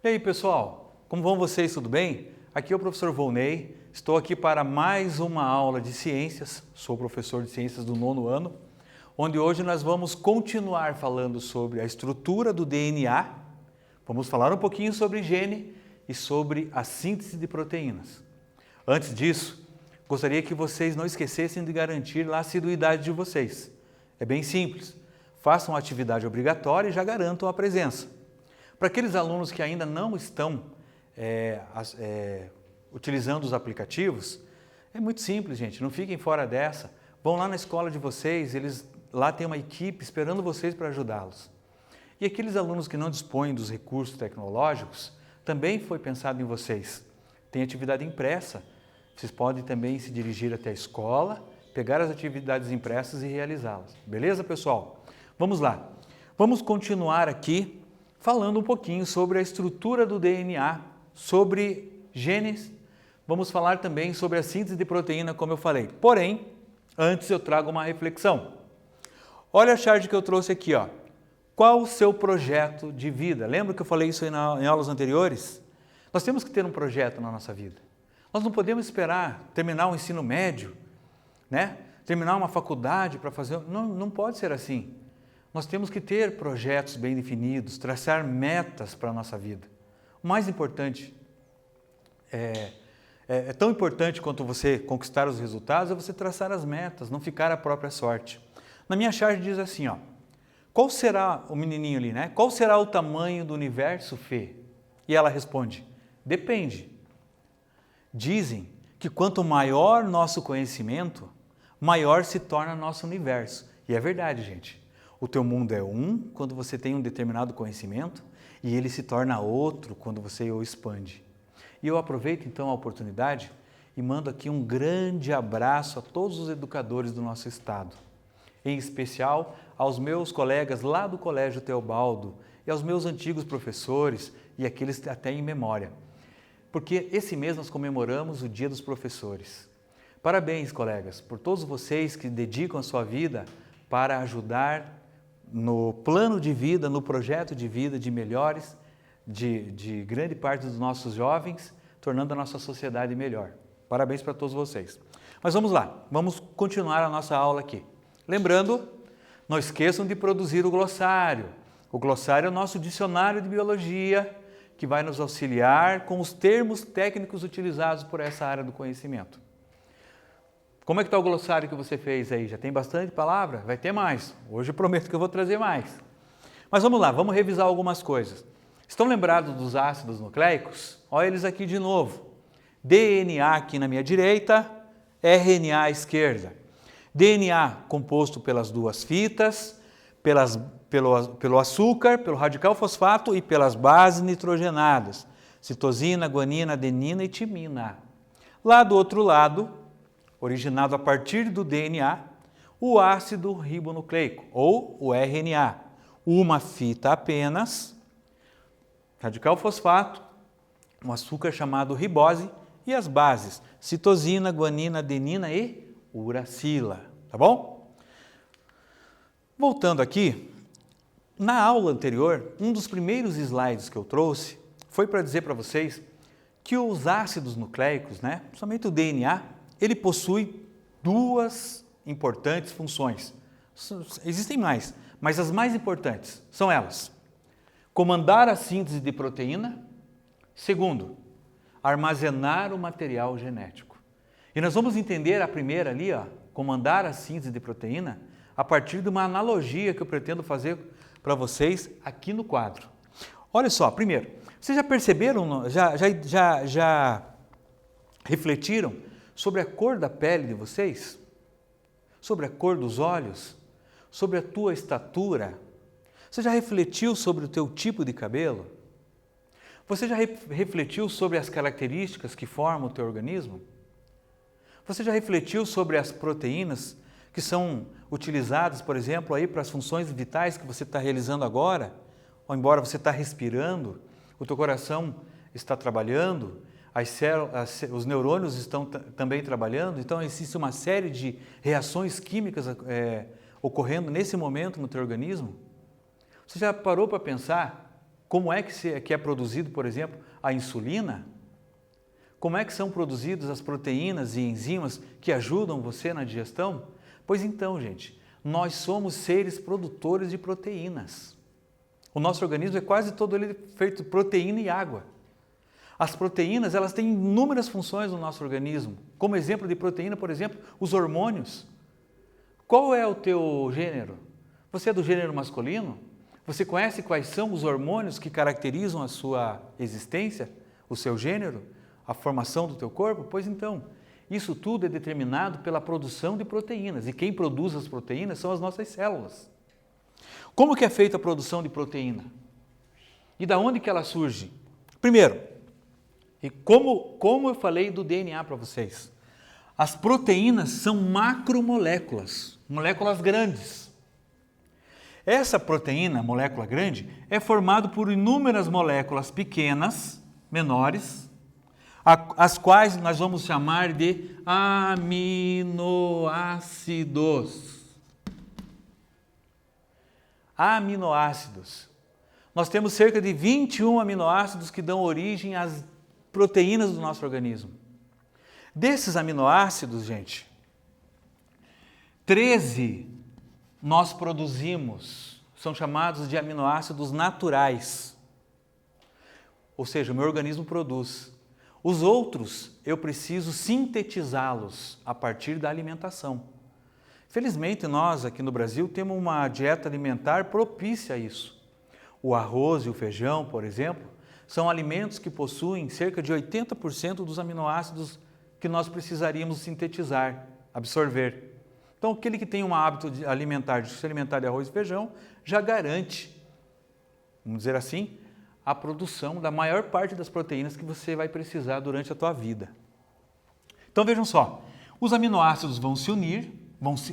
E aí, pessoal, como vão vocês? Tudo bem? Aqui é o professor Volney, estou aqui para mais uma aula de ciências, sou professor de ciências do 9º ano, onde hoje nós vamos continuar falando sobre a estrutura do DNA, vamos falar um pouquinho sobre gene e sobre a síntese de proteínas. Antes disso, gostaria que vocês não esquecessem de garantir a assiduidade de vocês. É bem simples, façam a atividade obrigatória e já garantam a presença. Para aqueles alunos que ainda não estão utilizando os aplicativos, é muito simples, gente, não fiquem fora dessa. Vão lá na escola de vocês, lá tem uma equipe esperando vocês para ajudá-los. E aqueles alunos que não dispõem dos recursos tecnológicos, também foi pensado em vocês. Tem atividade impressa, vocês podem também se dirigir até a escola, pegar as atividades impressas e realizá-las. Beleza, pessoal? Vamos lá. Vamos continuar aqui falando um pouquinho sobre a estrutura do DNA, sobre genes, vamos falar também sobre a síntese de proteína, como eu falei. Porém, antes eu trago uma reflexão. Olha a charge que eu trouxe aqui, ó. Qual o seu projeto de vida? Lembra que eu falei isso em aulas anteriores? Nós temos que ter um projeto na nossa vida. Nós não podemos esperar terminar o ensino médio, né? Terminar uma faculdade para fazer... Não pode ser assim. Nós temos que ter projetos bem definidos, traçar metas para a nossa vida. O mais importante, é tão importante quanto você conquistar os resultados, é você traçar as metas, não ficar à própria sorte. Na minha charge diz assim, ó, qual será, o menininho ali, né? Qual será o tamanho do universo, Fê? E ela responde, depende. Dizem que quanto maior nosso conhecimento, maior se torna nosso universo. E é verdade, gente. O teu mundo é um quando você tem um determinado conhecimento e ele se torna outro quando você o expande. E eu aproveito então a oportunidade e mando aqui um grande abraço a todos os educadores do nosso estado. Em especial aos meus colegas lá do Colégio Teobaldo e aos meus antigos professores e aqueles até em memória. Porque esse mês nós comemoramos o Dia dos Professores. Parabéns, colegas, por todos vocês que dedicam a sua vida para ajudar no plano de vida, no projeto de vida de melhores, de grande parte dos nossos jovens, tornando a nossa sociedade melhor. Parabéns para todos vocês. Mas vamos lá, vamos continuar a nossa aula aqui. Lembrando, não esqueçam de produzir o glossário. O glossário é o nosso dicionário de biologia, que vai nos auxiliar com os termos técnicos utilizados por essa área do conhecimento. Como é que está o glossário que você fez aí? Já tem bastante palavra? Vai ter mais. Hoje eu prometo que eu vou trazer mais. Mas vamos lá, vamos revisar algumas coisas. Estão lembrados dos ácidos nucleicos? Olha eles aqui de novo. DNA aqui na minha direita, RNA à esquerda. DNA composto pelas duas fitas, pelo açúcar, pelo radical fosfato e pelas bases nitrogenadas. Citosina, guanina, adenina e timina. Lá do outro lado, originado a partir do DNA, o ácido ribonucleico, ou o RNA. Uma fita apenas, radical fosfato, um açúcar chamado ribose e as bases, citosina, guanina, adenina e uracila, tá bom? Voltando aqui, na aula anterior, um dos primeiros slides que eu trouxe foi para dizer para vocês que os ácidos nucleicos, né, somente o DNA, ele possui duas importantes funções. Existem mais, mas as mais importantes são elas. Comandar a síntese de proteína. Segundo, armazenar o material genético. E nós vamos entender a primeira ali, ó, comandar a síntese de proteína, a partir de uma analogia que eu pretendo fazer para vocês aqui no quadro. Olha só, primeiro, vocês já perceberam, já refletiram sobre a cor da pele de vocês? Sobre a cor dos olhos? Sobre a tua estatura? Você já refletiu sobre o teu tipo de cabelo? Você já refletiu sobre as características que formam o teu organismo? Você já refletiu sobre as proteínas que são utilizadas, por exemplo, aí para as funções vitais que você está realizando agora? Ou embora você está respirando, o teu coração está trabalhando, os neurônios estão também trabalhando, então existe uma série de reações químicas ocorrendo nesse momento no teu organismo. Você já parou para pensar como é que é produzido, por exemplo, a insulina? Como é que são produzidas as proteínas e enzimas que ajudam você na digestão? Pois então, gente, nós somos seres produtores de proteínas. O nosso organismo é quase todo ele feito de proteína e água. As proteínas, elas têm inúmeras funções no nosso organismo. Como exemplo de proteína, por exemplo, os hormônios. Qual é o teu gênero? Você é do gênero masculino? Você conhece quais são os hormônios que caracterizam a sua existência, o seu gênero, a formação do teu corpo? Pois então, isso tudo é determinado pela produção de proteínas. E quem produz as proteínas são as nossas células. Como que é feita a produção de proteína? E da onde que ela surge? Primeiro, e como eu falei do DNA para vocês, as proteínas são macromoléculas, moléculas grandes. Essa proteína, molécula grande, é formada por inúmeras moléculas pequenas, menores, as quais nós vamos chamar de aminoácidos. Aminoácidos. Nós temos cerca de 21 aminoácidos que dão origem às proteínas do nosso organismo. Desses aminoácidos, gente, 13 nós produzimos, são chamados de aminoácidos naturais. Ou seja, o meu organismo produz. Os outros, eu preciso sintetizá-los a partir da alimentação. Felizmente, nós aqui no Brasil temos uma dieta alimentar propícia a isso. O arroz e o feijão, por exemplo, são alimentos que possuem cerca de 80% dos aminoácidos que nós precisaríamos sintetizar, absorver. Então, aquele que tem um hábito alimentar, de se alimentar de arroz e feijão, já garante, vamos dizer assim, a produção da maior parte das proteínas que você vai precisar durante a tua vida. Então, vejam só, os aminoácidos vão se unir,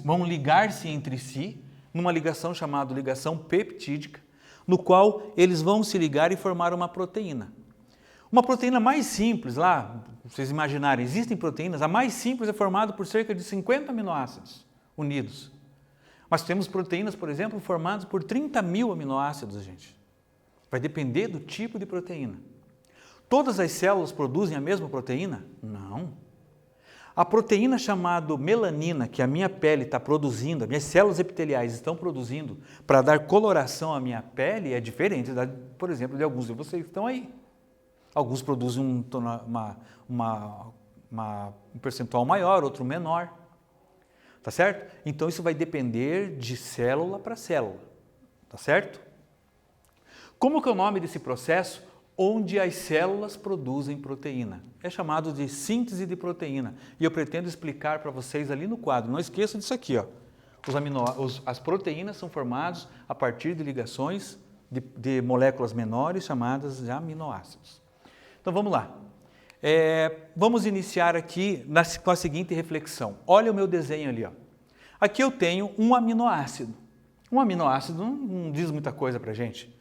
vão ligar-se entre si, numa ligação chamada ligação peptídica, no qual eles vão se ligar e formar uma proteína. Uma proteína mais simples, lá, vocês imaginarem, existem proteínas, a mais simples é formada por cerca de 50 aminoácidos unidos. Mas temos proteínas, por exemplo, formadas por 30 mil aminoácidos, gente. Vai depender do tipo de proteína. Todas as células produzem a mesma proteína? Não. A proteína chamada melanina, que a minha pele está produzindo, as minhas células epiteliais estão produzindo para dar coloração à minha pele, é diferente, por exemplo, de alguns de vocês que estão aí. Alguns produzem um percentual maior, outro menor. Tá certo? Então, isso vai depender de célula para célula. Tá certo? Como que é o nome desse processo onde as células produzem proteína? É chamado de síntese de proteína. E eu pretendo explicar para vocês ali no quadro. Não esqueçam disso aqui, ó. As proteínas são formadas a partir de ligações de moléculas menores chamadas de aminoácidos. Então, vamos lá. Vamos iniciar aqui com a seguinte reflexão. Olha o meu desenho ali, ó. Aqui eu tenho um aminoácido. Um aminoácido não diz muita coisa para a gente.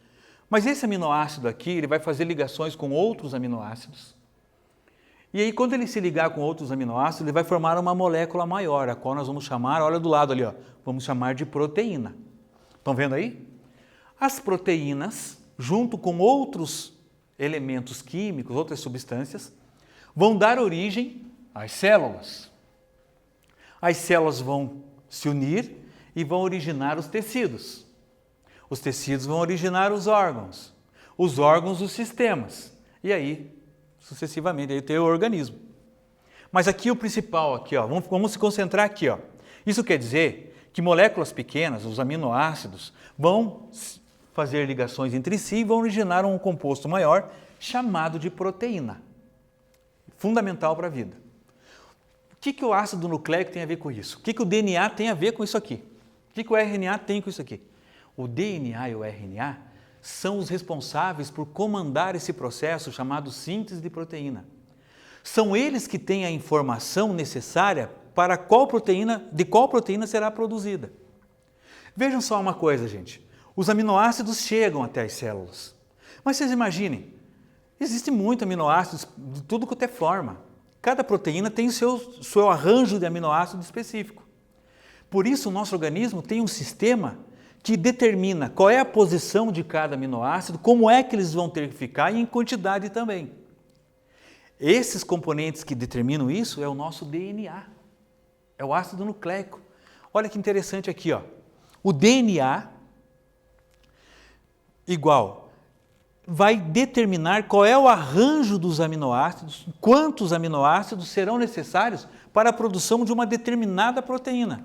Mas esse aminoácido aqui, ele vai fazer ligações com outros aminoácidos. E aí, quando ele se ligar com outros aminoácidos, ele vai formar uma molécula maior, a qual nós vamos chamar, olha do lado ali, ó, vamos chamar de proteína. Estão vendo aí? As proteínas, junto com outros elementos químicos, outras substâncias, vão dar origem às células. As células vão se unir e vão originar os tecidos. Os tecidos vão originar os órgãos os sistemas, e aí, sucessivamente, aí tem o organismo. Mas aqui o principal, aqui, ó, vamos se concentrar aqui. Ó. Isso quer dizer que moléculas pequenas, os aminoácidos, vão fazer ligações entre si e vão originar um composto maior chamado de proteína. Fundamental para a vida. O que o ácido nucleico tem a ver com isso? O que o DNA tem a ver com isso aqui? O que o RNA tem com isso aqui? O DNA e o RNA são os responsáveis por comandar esse processo chamado síntese de proteína. São eles que têm a informação necessária para de qual proteína será produzida. Vejam só uma coisa, gente. Os aminoácidos chegam até as células. Mas vocês imaginem, existe muito aminoácidos de tudo quanto é forma. Cada proteína tem o seu arranjo de aminoácido específico. Por isso, o nosso organismo tem um sistema que determina qual é a posição de cada aminoácido, como é que eles vão ter que ficar e em quantidade também. Esses componentes que determinam isso é o nosso DNA, é o ácido nucleico. Olha que interessante aqui, ó. O DNA igual vai determinar qual é o arranjo dos aminoácidos, quantos aminoácidos serão necessários para a produção de uma determinada proteína.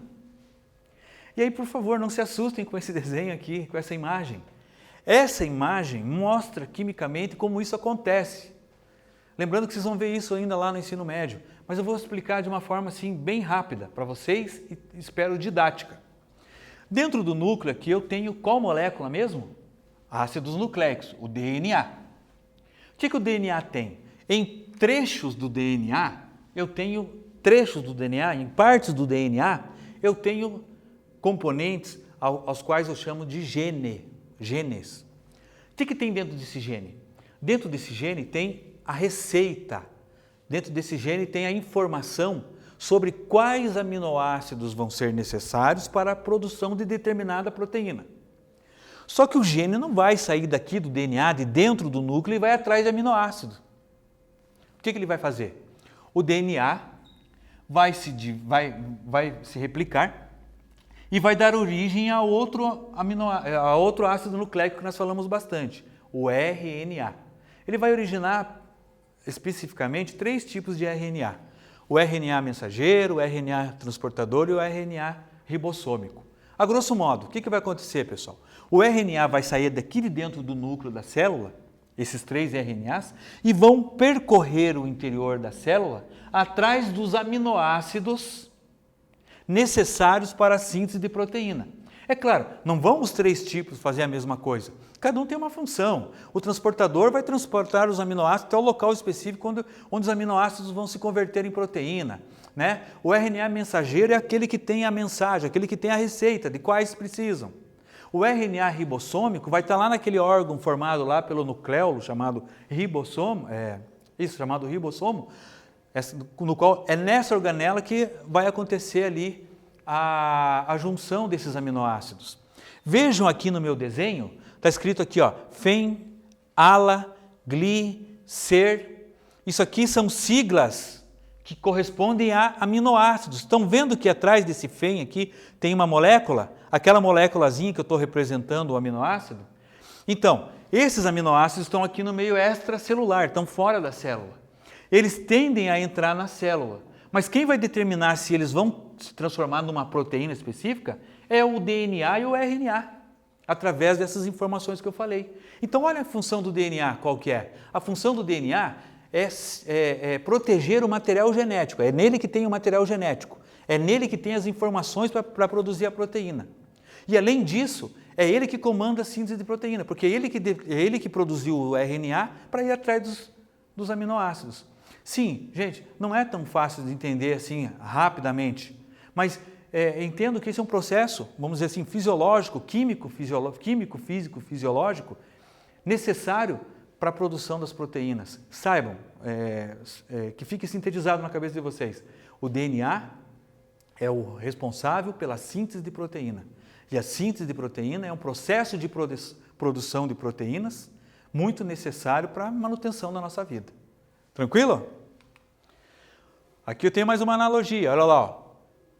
E aí, por favor, não se assustem com esse desenho aqui, com essa imagem. Essa imagem mostra quimicamente como isso acontece. Lembrando que vocês vão ver isso ainda lá no ensino médio, mas eu vou explicar de uma forma assim bem rápida para vocês e espero didática. Dentro do núcleo aqui eu tenho qual molécula mesmo? Ácidos nucleicos, o DNA. O que o DNA tem? Em trechos do DNA, eu tenho trechos do DNA, em partes do DNA, eu tenho componentes aos quais eu chamo de genes. O que tem dentro desse gene? Dentro desse gene tem a receita. Dentro desse gene tem a informação sobre quais aminoácidos vão ser necessários para a produção de determinada proteína. Só que o gene não vai sair daqui do DNA, de dentro do núcleo, e vai atrás de aminoácido. O que ele vai fazer? O DNA vai se replicar e vai dar origem a outro ácido nucleico que nós falamos bastante, o RNA. Ele vai originar especificamente 3 tipos de RNA. O RNA mensageiro, o RNA transportador e o RNA ribossômico. A grosso modo, o que vai acontecer, pessoal? O RNA vai sair daqui de dentro do núcleo da célula, esses 3 RNAs, e vão percorrer o interior da célula atrás dos aminoácidos necessários para a síntese de proteína. É claro, não vão os 3 tipos fazer a mesma coisa. Cada um tem uma função. O transportador vai transportar os aminoácidos até o local específico onde os aminoácidos vão se converter em proteína, né? O RNA mensageiro é aquele que tem a mensagem, aquele que tem a receita de quais precisam. O RNA ribossômico vai estar lá naquele órgão formado lá pelo nucleolo, chamado ribossomo, chamado ribossomo, no qual é nessa organela que vai acontecer ali a junção desses aminoácidos. Vejam aqui no meu desenho, está escrito aqui, ó, FEM, ALA, GLI, SER. Isso aqui são siglas que correspondem a aminoácidos. Estão vendo que atrás desse FEM aqui tem uma molécula? Aquela moléculazinha que eu estou representando o aminoácido? Então, esses aminoácidos estão aqui no meio extracelular, estão fora da célula. Eles tendem a entrar na célula, mas quem vai determinar se eles vão se transformar numa proteína específica é o DNA e o RNA, através dessas informações que eu falei. Então, olha a função do DNA, qual que é? A função do DNA é proteger o material genético, é nele que tem o material genético, é nele que tem as informações para produzir a proteína. E além disso, é ele que comanda a síntese de proteína, porque é ele que produziu o RNA para ir atrás dos aminoácidos. Sim, gente, não é tão fácil de entender assim rapidamente, mas entendo que esse é um processo, vamos dizer assim, fisiológico, químico, físico, fisiológico, necessário para a produção das proteínas. Saibam, que fique sintetizado na cabeça de vocês, o DNA é o responsável pela síntese de proteína. E a síntese de proteína é um processo de produção de proteínas muito necessário para a manutenção da nossa vida. Tranquilo? Aqui eu tenho mais uma analogia, olha lá. Ó.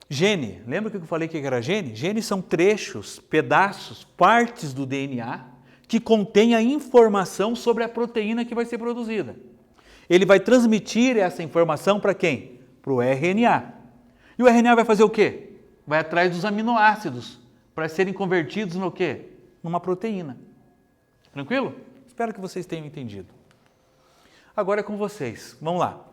Gene, lembra que eu falei que era gene? Genes são trechos, pedaços, partes do DNA que contêm a informação sobre a proteína que vai ser produzida. Ele vai transmitir essa informação para quem? Para o RNA. E o RNA vai fazer o quê? Vai atrás dos aminoácidos para serem convertidos no quê? Numa proteína. Tranquilo? Espero que vocês tenham entendido. Agora é com vocês. Vamos lá.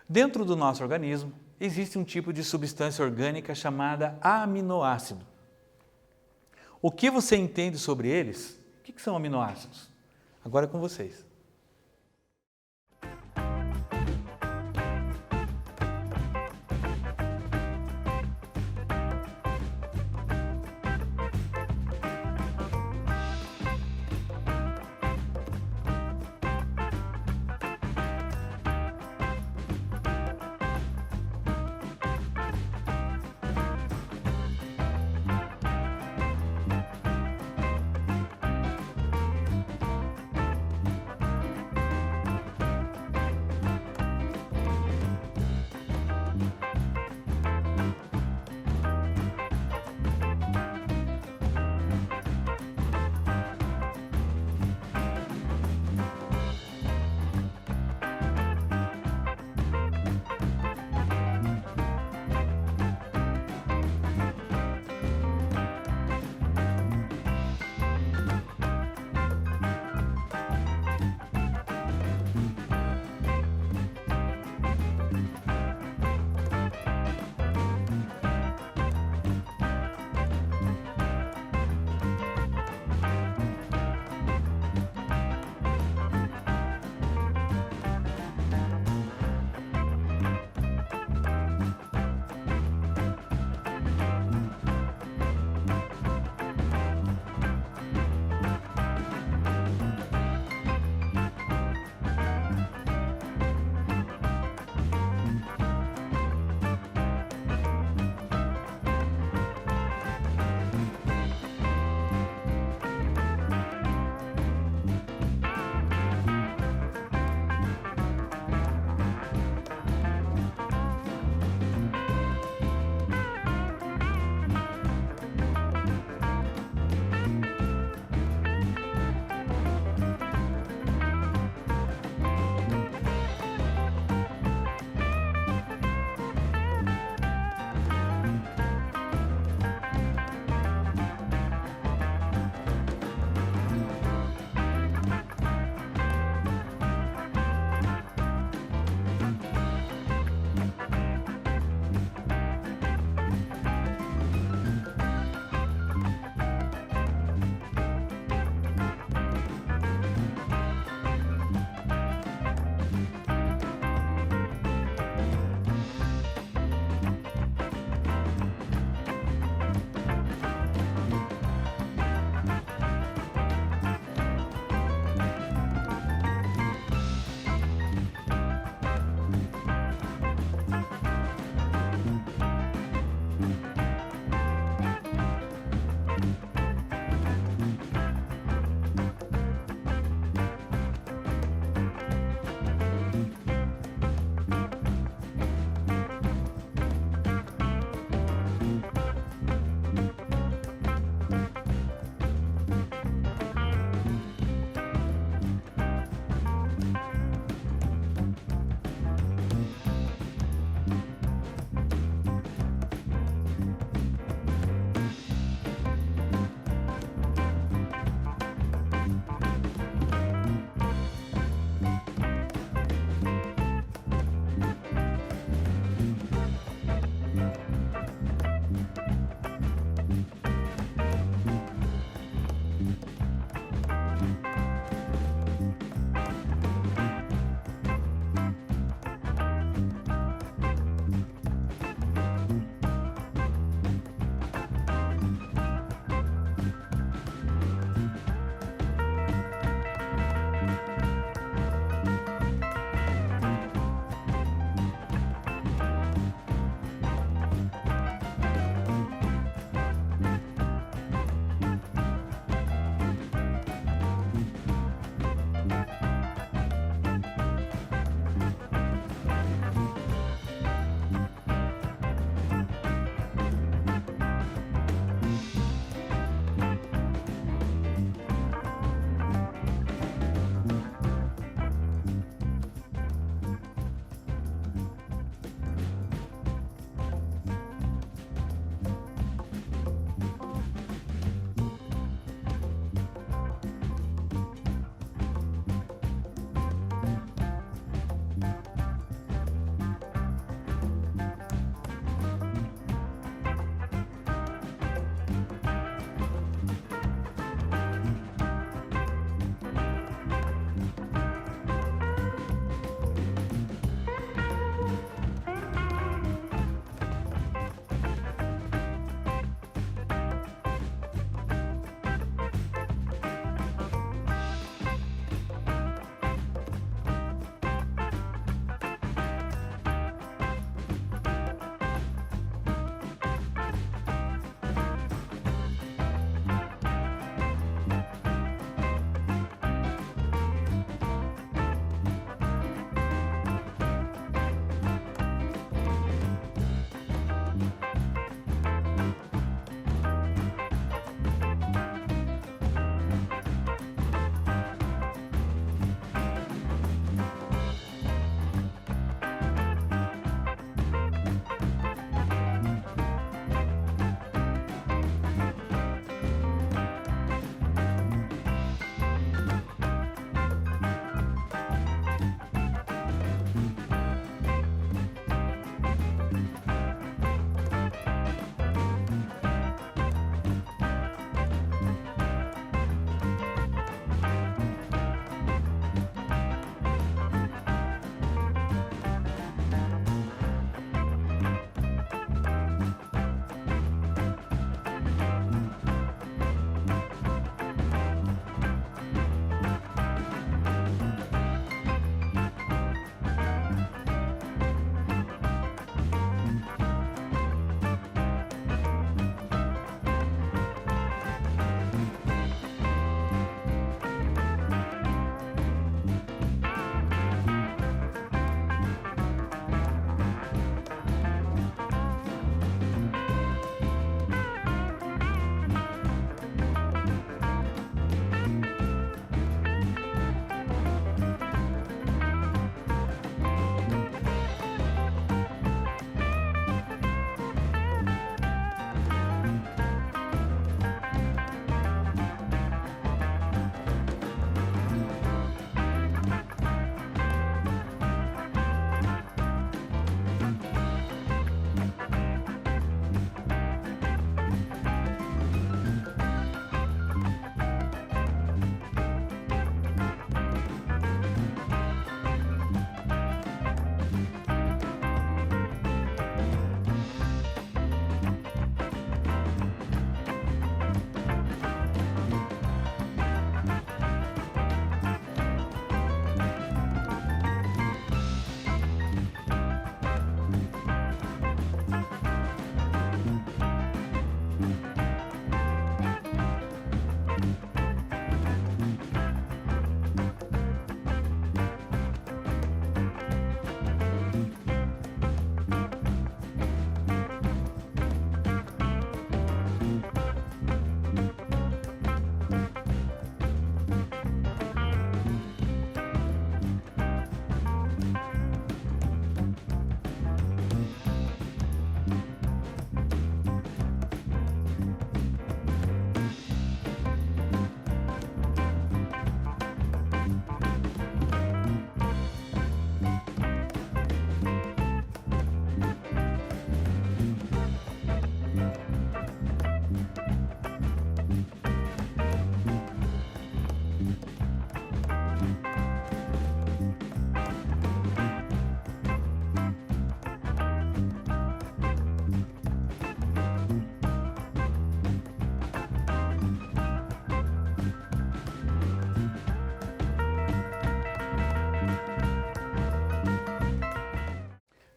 Dentro do nosso organismo existe um tipo de substância orgânica chamada aminoácido. O que você entende sobre eles? O que são aminoácidos? Agora é com vocês.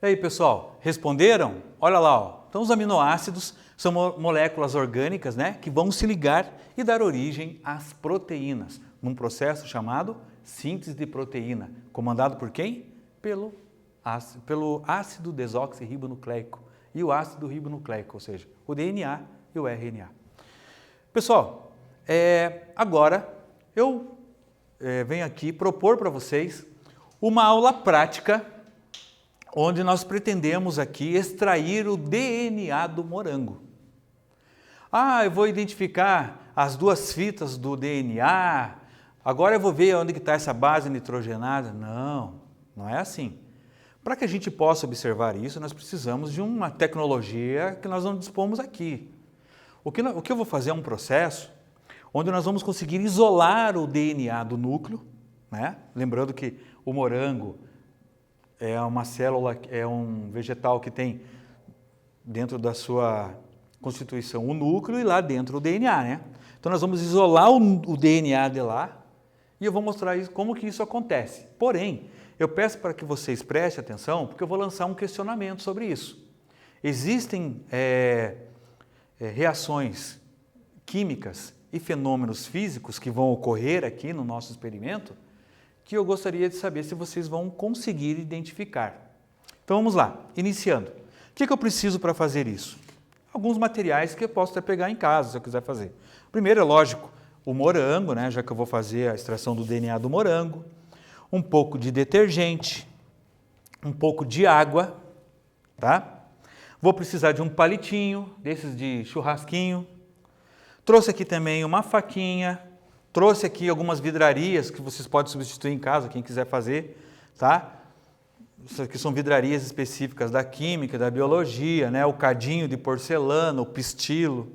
E aí, pessoal, responderam? Olha lá, ó. Então os aminoácidos são moléculas orgânicas, né, que vão se ligar e dar origem às proteínas, num processo chamado síntese de proteína, comandado por quem? Pelo ácido desoxirribonucleico e o ácido ribonucleico, ou seja, o DNA e o RNA. Pessoal, agora eu venho aqui propor para vocês uma aula prática onde nós pretendemos aqui extrair o DNA do morango. Eu vou identificar as duas fitas do DNA, agora eu vou ver onde está essa base nitrogenada. Não, não é assim. Para que a gente possa observar isso, nós precisamos de uma tecnologia que nós não dispomos aqui. O que eu vou fazer é um processo onde nós vamos conseguir isolar o DNA do núcleo, né? Lembrando que o morango é uma célula, é um vegetal que tem dentro da sua constituição o núcleo e lá dentro o DNA, né? Então nós vamos isolar o DNA de lá e eu vou mostrar como que isso acontece. Porém, eu peço para que vocês prestem atenção, porque eu vou lançar um questionamento sobre isso. Existem reações químicas e fenômenos físicos que vão ocorrer aqui no nosso experimento que eu gostaria de saber se vocês vão conseguir identificar. Então vamos lá, iniciando. O que eu preciso para fazer isso? Alguns materiais que eu posso até pegar em casa, se eu quiser fazer. Primeiro, é lógico, o morango, né, já que eu vou fazer a extração do DNA do morango, um pouco de detergente, um pouco de água, tá? Vou precisar de um palitinho, desses de churrasquinho. Trouxe aqui também uma faquinha, trouxe aqui algumas vidrarias que vocês podem substituir em casa, quem quiser fazer, tá? Isso aqui são vidrarias específicas da química, da biologia, né? O cadinho de porcelana, o pistilo.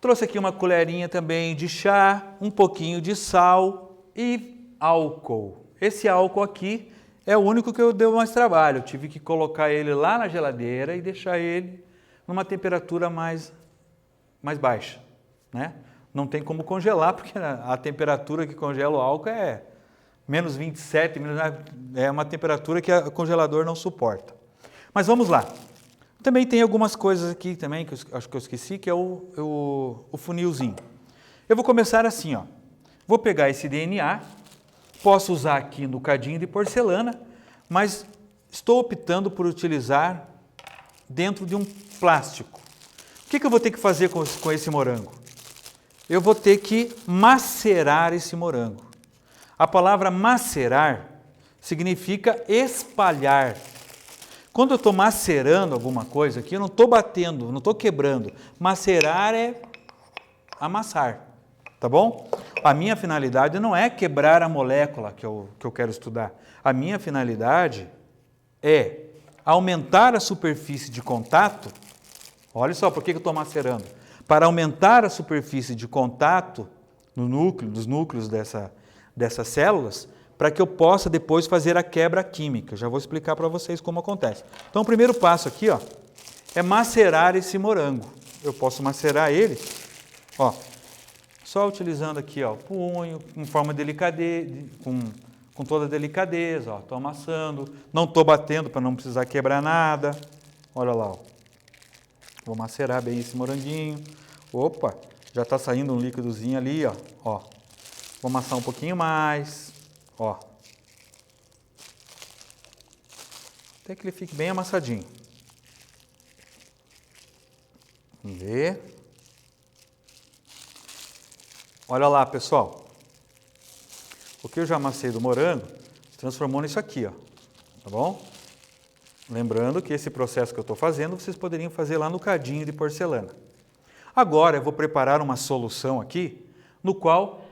Trouxe aqui uma colherinha também de chá, um pouquinho de sal e álcool. Esse álcool aqui é o único que eu dei mais trabalho. Eu tive que colocar ele lá na geladeira e deixar ele numa temperatura mais baixa, né? Não tem como congelar, porque a temperatura que congela o álcool é menos 27, é uma temperatura que o congelador não suporta. Mas vamos lá. Também tem algumas coisas aqui também, que acho que eu esqueci, que é o funilzinho. Eu vou começar assim, ó. Vou pegar esse DNA, posso usar aqui no cadinho de porcelana, mas estou optando por utilizar dentro de um plástico. O que eu vou ter que fazer com esse morango? Eu vou ter que macerar esse morango. A palavra macerar significa espalhar. Quando eu estou macerando alguma coisa aqui, eu não estou batendo, não estou quebrando. Macerar é amassar, tá bom? A minha finalidade não é quebrar a molécula que eu quero estudar. A minha finalidade é aumentar a superfície de contato. Olha só, por que eu estou macerando? Para aumentar a superfície de contato no núcleo, dos núcleos dessas células, para que eu possa depois fazer a quebra química. Já vou explicar para vocês como acontece. Então, o primeiro passo aqui, ó, é macerar esse morango. Eu posso macerar ele, ó, só utilizando aqui, ó, o punho, com forma delicadeza, com toda a delicadeza, ó, estou amassando, não estou batendo para não precisar quebrar nada. Olha lá, ó. Vou macerar bem esse moranguinho. Opa, já está saindo um líquidozinho ali, ó. Vou amassar um pouquinho mais, ó. Até que ele fique bem amassadinho. Vamos ver. Olha lá, pessoal. O que eu já amassei do morango se transformou nisso aqui, ó. Tá bom? Lembrando que esse processo que eu estou fazendo, vocês poderiam fazer lá no cadinho de porcelana. Agora eu vou preparar uma solução aqui, no qual,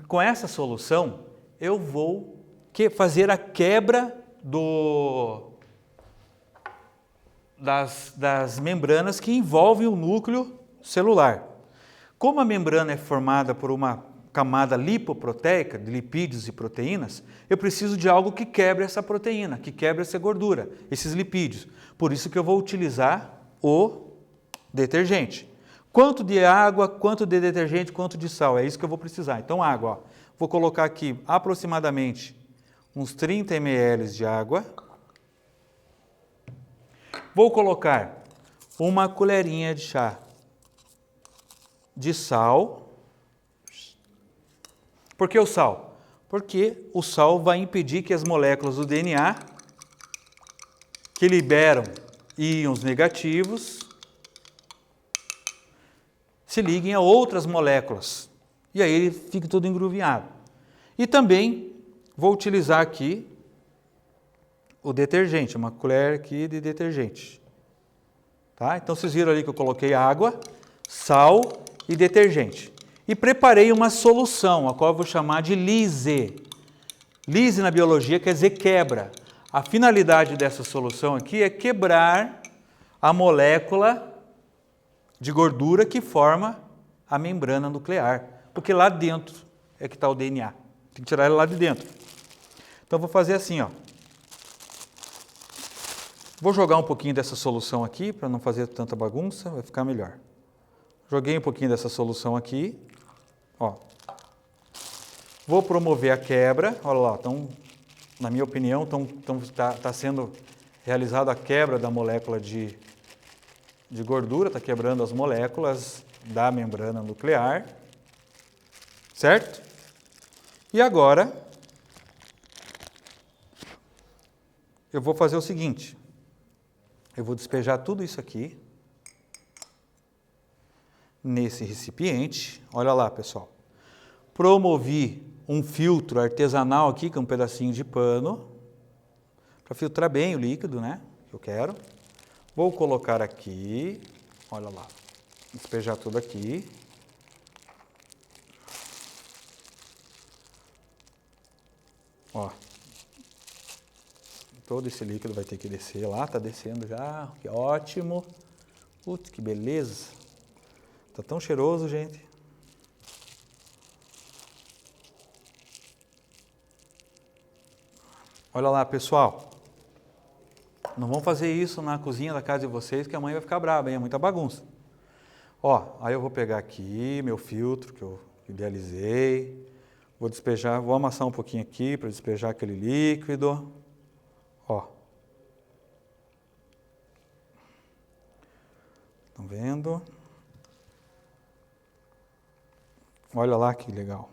com essa solução, eu vou fazer a quebra das membranas que envolvem o núcleo celular. Como a membrana é formada por uma camada lipoproteica, de lipídios e proteínas, eu preciso de algo que quebre essa proteína, que quebre essa gordura, esses lipídios. Por isso que eu vou utilizar o detergente. Quanto de água, quanto de detergente, quanto de sal, é isso que eu vou precisar. Então, água, ó. Vou colocar aqui aproximadamente uns 30 ml de água. Vou colocar uma colherinha de chá de sal. Por que o sal? Porque o sal vai impedir que as moléculas do DNA, que liberam íons negativos, se liguem a outras moléculas. E aí ele fica todo engruvinhado. E também vou utilizar aqui o detergente, uma colher aqui de detergente. Tá? Então vocês viram ali que eu coloquei água, sal e detergente. E preparei uma solução, a qual eu vou chamar de lyse. Lyse na biologia quer dizer quebra. A finalidade dessa solução aqui é quebrar a molécula de gordura que forma a membrana nuclear. Porque lá dentro é que está o DNA. Tem que tirar ele lá de dentro. Então vou fazer assim, ó. Vou jogar um pouquinho dessa solução aqui, para não fazer tanta bagunça, vai ficar melhor. Joguei um pouquinho dessa solução aqui. Ó. Vou promover a quebra. Olha lá, então, na minha opinião, está sendo realizada a quebra da molécula de gordura, está quebrando as moléculas da membrana nuclear. Certo? E agora, eu vou fazer o seguinte. Eu vou despejar tudo isso aqui nesse recipiente. Olha lá, pessoal. Promovi um filtro artesanal aqui, com um pedacinho de pano, para filtrar bem o líquido, né? Que eu quero. Vou colocar aqui. Olha lá. Despejar tudo aqui. Ó. Todo esse líquido vai ter que descer lá, tá descendo já, que ótimo. Putz, que beleza. Tá tão cheiroso, gente. Olha lá, pessoal. Não vão fazer isso na cozinha da casa de vocês, que a mãe vai ficar brava, hein? É muita bagunça. Ó, aí eu vou pegar aqui meu filtro que eu idealizei. Vou despejar, vou amassar um pouquinho aqui para despejar aquele líquido. Ó. Estão vendo? Olha lá que legal.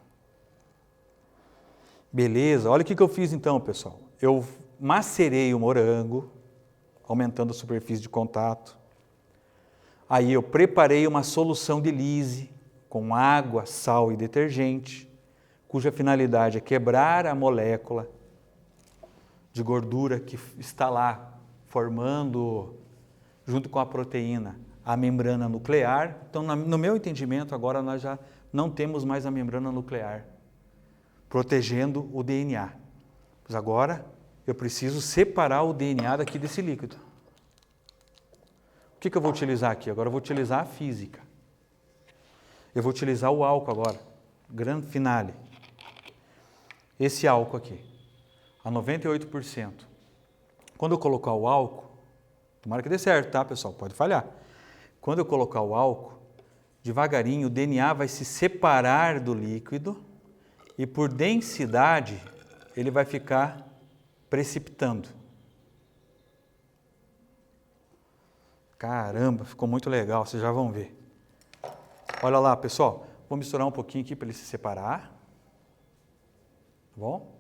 Beleza, olha o que eu fiz então, pessoal. Eu macerei o morango, aumentando a superfície de contato. Aí eu preparei uma solução de lyse com água, sal e detergente, cuja finalidade é quebrar a molécula de gordura que está lá, formando, junto com a proteína, a membrana nuclear. Então, no meu entendimento, agora nós já não temos mais a membrana nuclear, protegendo o DNA. Mas agora, eu preciso separar o DNA daqui desse líquido. O que eu vou utilizar aqui? Agora eu vou utilizar a física. Eu vou utilizar o álcool agora, grande finale. Esse álcool aqui, a 98%. Quando eu colocar o álcool, tomara que dê certo, tá, pessoal? Pode falhar. Quando eu colocar o álcool, devagarinho o DNA vai se separar do líquido e por densidade ele vai ficar precipitando. Caramba, ficou muito legal, vocês já vão ver. Olha lá, pessoal, vou misturar um pouquinho aqui para ele se separar. Tá bom?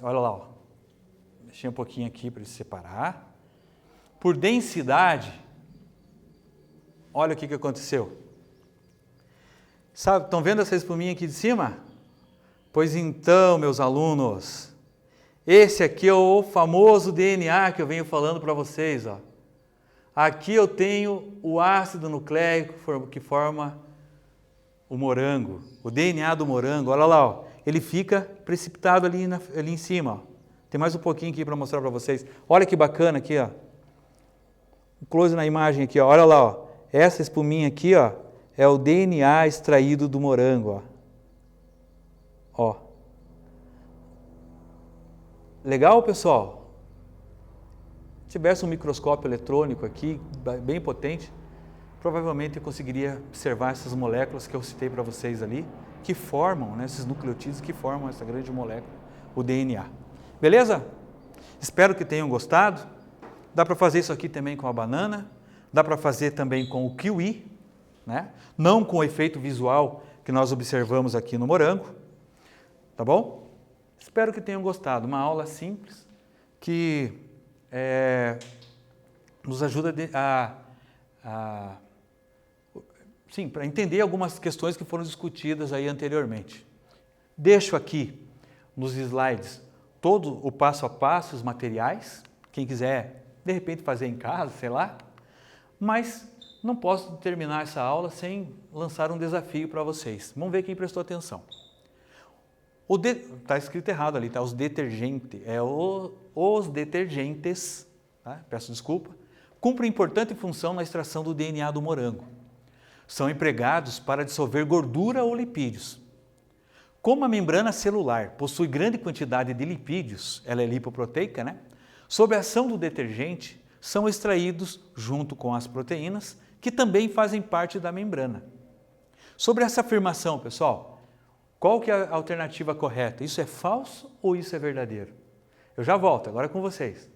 Olha lá, ó. Mexi um pouquinho aqui para ele se separar. Por densidade, olha o que aconteceu. Sabe, estão vendo essa espuminha aqui de cima? Pois então, meus alunos, esse aqui é o famoso DNA que eu venho falando para vocês, ó. Aqui eu tenho o ácido nucleico que forma o morango, o DNA do morango. Olha lá, ó. Ele fica precipitado ali em cima. Ó. Tem mais um pouquinho aqui para mostrar para vocês. Olha que bacana aqui, ó. Um close na imagem aqui, ó. Olha lá, ó. Essa espuminha aqui, ó, é o DNA extraído do morango, ó. Ó. Legal, pessoal? Se tivesse um microscópio eletrônico aqui, bem potente, provavelmente eu conseguiria observar essas moléculas que eu citei para vocês ali, que formam, né, esses nucleotídeos que formam essa grande molécula, o DNA. Beleza? Espero que tenham gostado. Dá para fazer isso aqui também com a banana, dá para fazer também com o kiwi, né? Não com o efeito visual que nós observamos aqui no morango, tá bom? Espero que tenham gostado. Uma aula simples que nos ajuda para entender algumas questões que foram discutidas aí anteriormente. Deixo aqui nos slides todo o passo a passo, os materiais, quem quiser de repente fazer em casa, sei lá, mas não posso terminar essa aula sem lançar um desafio para vocês. Vamos ver quem prestou atenção. Está escrito errado ali, tá? Os detergentes, os detergentes, tá? Peço desculpa, cumprem importante função na extração do DNA do morango. São empregados para dissolver gordura ou lipídios. Como a membrana celular possui grande quantidade de lipídios, ela é lipoproteica, né? Sob a ação do detergente, são extraídos junto com as proteínas, que também fazem parte da membrana. Sobre essa afirmação, pessoal, qual que é a alternativa correta? Isso é falso ou isso é verdadeiro? Eu já volto, agora é com vocês.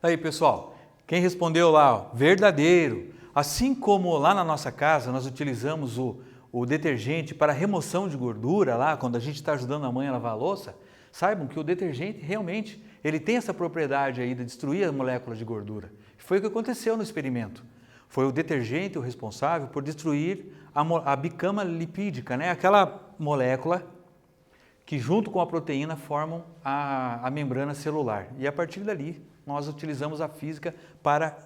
Aí, pessoal, quem respondeu lá, ó, verdadeiro. Assim como lá na nossa casa nós utilizamos o detergente para remoção de gordura lá, quando a gente está ajudando a mãe a lavar a louça, saibam que o detergente realmente ele tem essa propriedade aí de destruir a molécula de gordura. Foi o que aconteceu no experimento. Foi o detergente o responsável por destruir a bicama lipídica, né? Aquela molécula que junto com a proteína formam a membrana celular. E a partir dali nós utilizamos a física para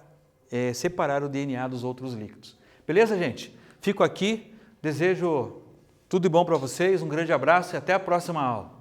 separar o DNA dos outros líquidos. Beleza, gente? Fico aqui, desejo tudo de bom para vocês, um grande abraço e até a próxima aula.